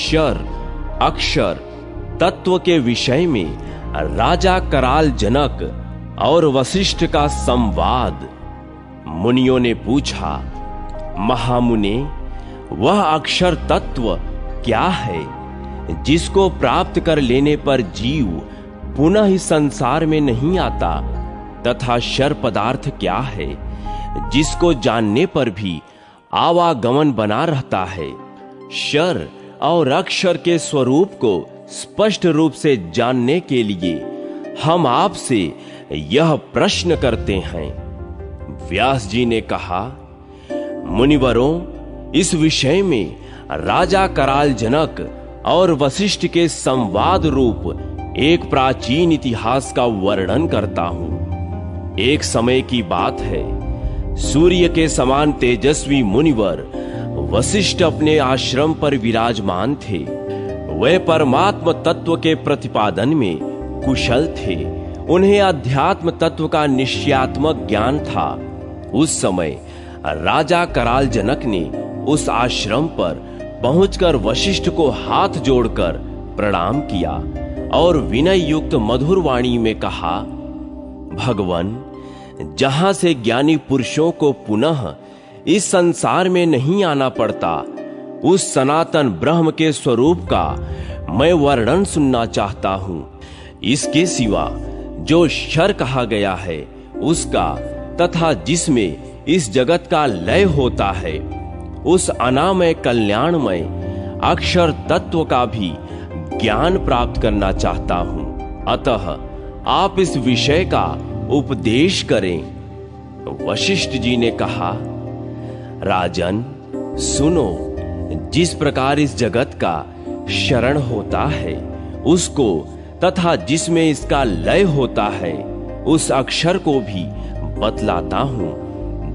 क्षर अक्षर तत्व के विषय में राजा कराल जनक और वशिष्ठ का संवाद। मुनियों ने पूछा, महामुने, वह अक्षर तत्व क्या है जिसको प्राप्त कर लेने पर जीव पुनः इस संसार में नहीं आता, तथा क्षर पदार्थ क्या है जिसको जानने पर भी आवागमन बना रहता है। क्षर और अक्षर के स्वरूप को स्पष्ट रूप से जानने के लिए हम आपसे यह प्रश्न करते हैं। व्यास जी ने कहा, मुनिवरों, इस विषय में राजा कराल जनक और वशिष्ठ के संवाद रूप एक प्राचीन इतिहास का वर्णन करता हूं। एक समय की बात है, सूर्य के समान तेजस्वी मुनिवर वशिष्ठ अपने आश्रम पर विराजमान थे। वे परमात्म तत्व के प्रतिपादन में कुशल थे। उन्हें अध्यात्म तत्व का निश्चयात्मक ज्ञान था। उस समय राजा कराल जनक ने उस आश्रम पर पहुंचकर वशिष्ठ को हाथ जोड़कर प्रणाम किया और विनय युक्त मधुर वाणी में कहा, भगवान, जहां से ज्ञानी पुरुषों को पुनः इस संसार में नहीं आना पड़ता, उस सनातन ब्रह्म के स्वरूप का मैं वर्णन सुनना चाहता हूं। इसके सिवा जो क्षर कहा गया है उसका, तथा जिसमें इस जगत का लय होता है, उस अनामय कल्याणमय अक्षर तत्व का भी ज्ञान प्राप्त करना चाहता हूं। अतः आप इस विषय का उपदेश करें। वशिष्ठ जी ने कहा, राजन, सुनो, जिस प्रकार इस जगत का शरण होता है उसको, तथा जिसमें इसका लय होता है उस अक्षर को भी बतलाता हूं।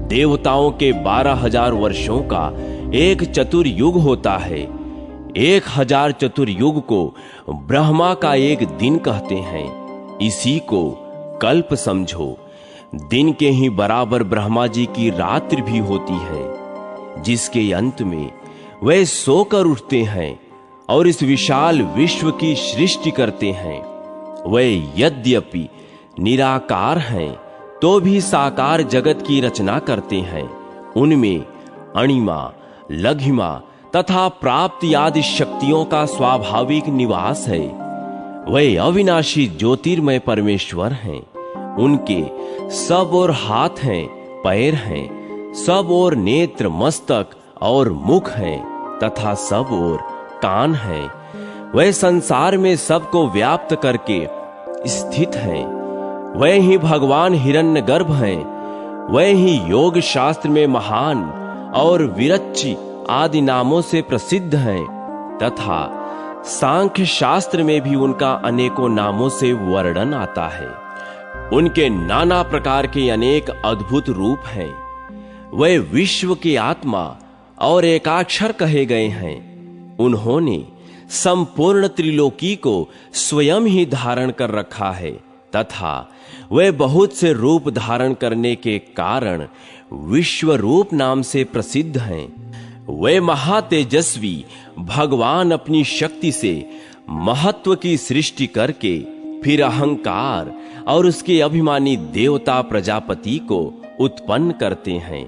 देवताओं के 12,000 वर्षों का एक चतुर्युग होता है। 1,000 चतुर्युग को ब्रह्मा का एक दिन कहते हैं। इसी को कल्प समझो। दिन के ही बराबर ब्रह्मा जी की रात्रि भी होती है, जिसके अंत में वे सोकर उठते हैं और इस विशाल विश्व की सृष्टि करते हैं। वे यद्यपि निराकार हैं तो भी साकार जगत की रचना करते हैं। उनमें अणिमा, लघिमा तथा प्राप्ति आदि शक्तियों का स्वाभाविक निवास है। वे अविनाशी ज्योतिर्मय परमेश्वर हैं। उनके सब ओर हाथ हैं, पैर हैं, सब ओर नेत्र, मस्तक और मुख हैं, तथा सब ओर कान हैं। वे संसार में सबको व्याप्त करके स्थित हैं। वे ही भगवान हिरण्यगर्भ हैं। वे ही योग शास्त्र में महान और विरच्ची आदि नामों से प्रसिद्ध हैं, तथा सांख्य शास्त्र में भी उनका अनेकों नामों से वर्णन आता है। उनके नाना प्रकार के अनेक अद्भुत रूप हैं। वे विश्व की आत्मा और एकाक्षर कहे गए हैं। उन्होंने संपूर्ण त्रिलोकी को स्वयं ही धारण कर रखा है, तथा वे बहुत से रूप धारण करने के कारण विश्व रूप नाम से प्रसिद्ध हैं। वे महातेजस्वी भगवान अपनी शक्ति से महत्व की सृष्टि करके फिर अहंकार और उसके अभिमानी देवता प्रजापति को उत्पन्न करते हैं।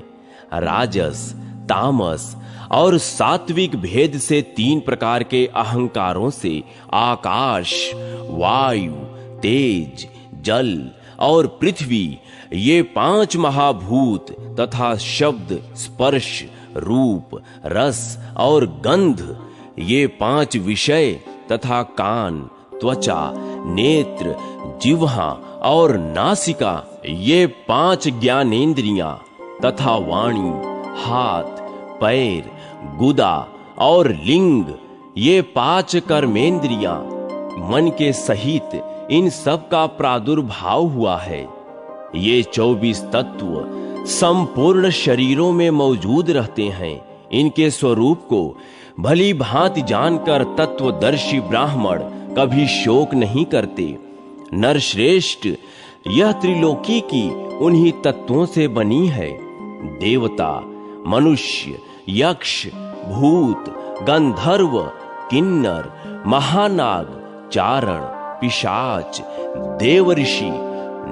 राजस, तामस और सात्विक भेद से 3 प्रकार के अहंकारों से आकाश, वायु, तेज, जल और पृथ्वी, ये 5 महाभूत तथा शब्द, स्पर्श, रूप, रस और गंध, ये 5 विषय तथा कान, त्वचा, नेत्र, जिह्वा और नासिका, ये 5 ज्ञानेंद्रियां तथा वाणी, हाथ, पैर, गुदा और लिंग, ये 5 कर्मेंद्रियां, मन के सहित इन सब का प्रादुर्भाव हुआ है। ये 24 तत्व संपूर्ण शरीरों में मौजूद रहते हैं। इनके स्वरूप को भली भांति जानकर तत्वदर्शी ब्राह्मण कभी शोक नहीं करते। नरश्रेष्ठ, यह त्रिलोकी की उन्हीं तत्वों से बनी है। देवता, मनुष्य, यक्ष, भूत, गंधर्व, किन्नर, महानाग, चारण, पिशाच, देवऋषि,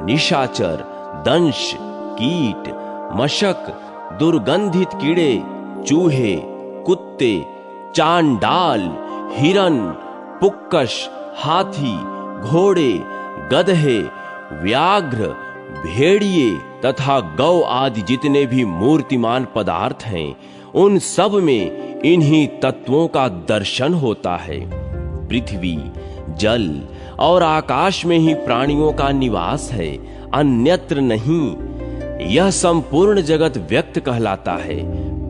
निशाचर, दंश, कीट, मशक, दुर्गंधित कीड़े, चूहे, कुत्ते, चांडाल, हिरन, पुक्कश, हाथी, घोड़े, गधे, व्याघ्र, भेड़िए तथा गौ आदि जितने भी मूर्तिमान पदार्थ हैं, उन सब में इन्हीं तत्वों का दर्शन होता है। पृथ्वी, जल और आकाश में ही प्राणियों का निवास है, अन्यत्र नहीं। यह संपूर्ण जगत व्यक्त कहलाता है।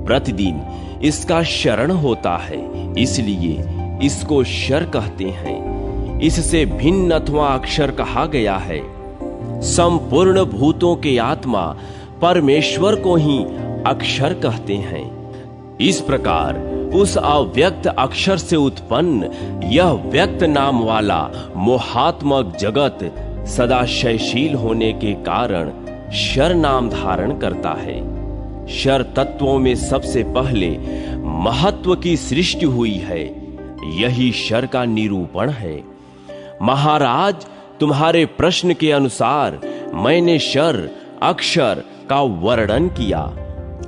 प्रतिदिन इसका शरण होता है, इसलिए इसको शर कहते हैं। इससे भिन्न अथवा अक्षर कहा गया है। संपूर्ण भूतों के आत्मा परमेश्वर को ही अक्षर कहते हैं। इस प्रकार उस अव्यक्त अक्षर से उत्पन्न यह व्यक्त नाम वाला मोहात्मक जगत सदा क्षयशील होने के कारण शर नाम धारण करता है। शर तत्वों में सबसे पहले महत्व की सृष्टि हुई है। यही शर का निरूपण है। महाराज, तुम्हारे प्रश्न के अनुसार मैंने शर अक्षर का वर्णन किया।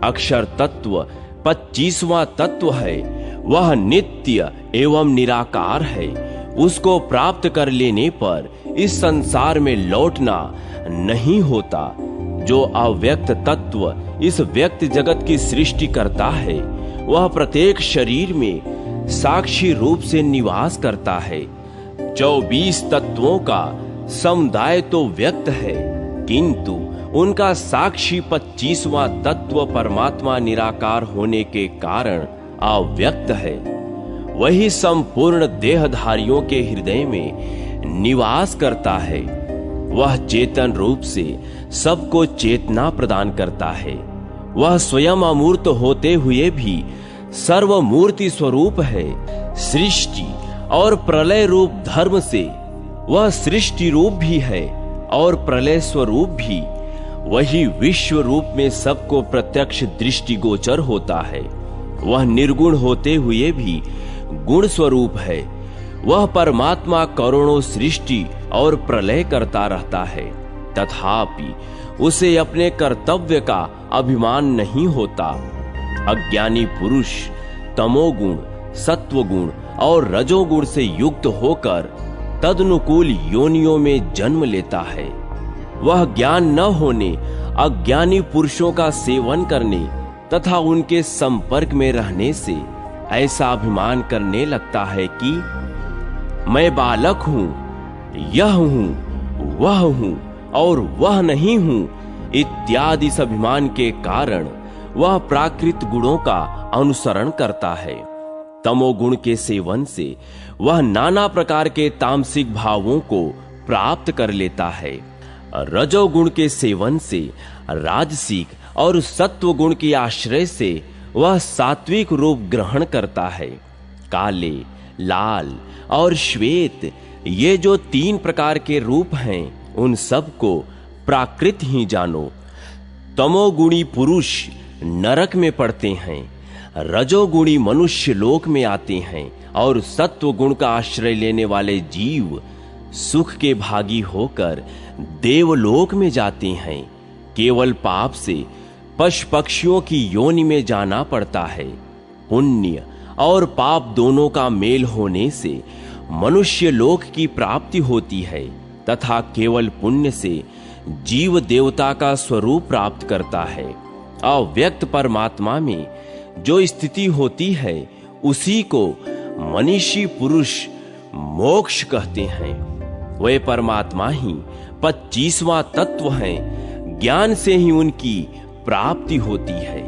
अक्षर तत्व 25वां तत्व है। वह नित्य एवं निराकार है। उसको प्राप्त कर लेने पर इस संसार में लौटना नहीं होता। जो अव्यक्त तत्व इस व्यक्त जगत की सृष्टि करता है, वह प्रत्येक शरीर में साक्षी रूप से निवास करता है। 24 तत्वों का समुदाय तो व्यक्त है, किंतु उनका साक्षी 25वां तत्व परमात्मा निराकार होने के कारण अव्यक्त है। वही संपूर्ण देहधारियों के हृदय में निवास करता है। वह चेतन रूप से सबको चेतना प्रदान करता है। वह स्वयं अमूर्त होते हुए भी सर्वमूर्ति स्वरूप है। सृष्टि और प्रलय रूप धर्म से वह सृष्टि रूप भी है और प्रलय स्वरूप भी। वही विश्व रूप में सबको प्रत्यक्ष दृष्टिगोचर होता है। वह निर्गुण होते हुए भी गुण स्वरूप है। वह परमात्मा करोड़ों सृष्टि और प्रलय करता रहता है, तथापि उसे अपने कर्तव्य का अभिमान नहीं होता। अज्ञानी पुरुष तमोगुण, सत्वगुण और रजोगुण से युक्त होकर तदनुकूल योनियों में जन्म लेता है। वह ज्ञान न होने अज्ञानी पुरुषों का सेवन करने तथा उनके संपर्क में रहने से ऐसा अभिमान करने लगता है कि मैं बालक हूं, यह हूं, वह हूं और वह नहीं हूं इत्यादि इस अभिमान के कारण वह प्राकृत गुणों का अनुसरण करता है। तमोगुण के सेवन से वह नाना प्रकार के तामसिक भावों को प्राप्त कर लेता है। रजोगुण के सेवन से राजसिक और सत्वगुण के आश्रय से वह सात्विक रूप ग्रहण करता है। काले, लाल और श्वेत ये जो 3 प्रकार के रूप हैं, उन सब को प्राकृत ही जानो। तमोगुणी पुरुष नरक में पड़ते हैं, रजोगुणी मनुष्य लोक में आते हैं और सत्वगुण का आश्रय लेने वाले जीव सुख के भागी होकर देवलोक में जाते हैं। केवल पाप से पशु पक्षियों की योनि में जाना पड़ता है। पुण्य और पाप दोनों का मेल होने से मनुष्य लोक की प्राप्ति होती है तथा केवल पुण्य से जीव देवता का स्वरूप प्राप्त करता है। अव्यक्त परमात्मा में जो स्थिति होती है उसी को मनीषी पुरुष मोक्ष कहते हैं। वे परमात्मा ही 25वां तत्व हैं। ज्ञान से ही उनकी प्राप्ति होती है।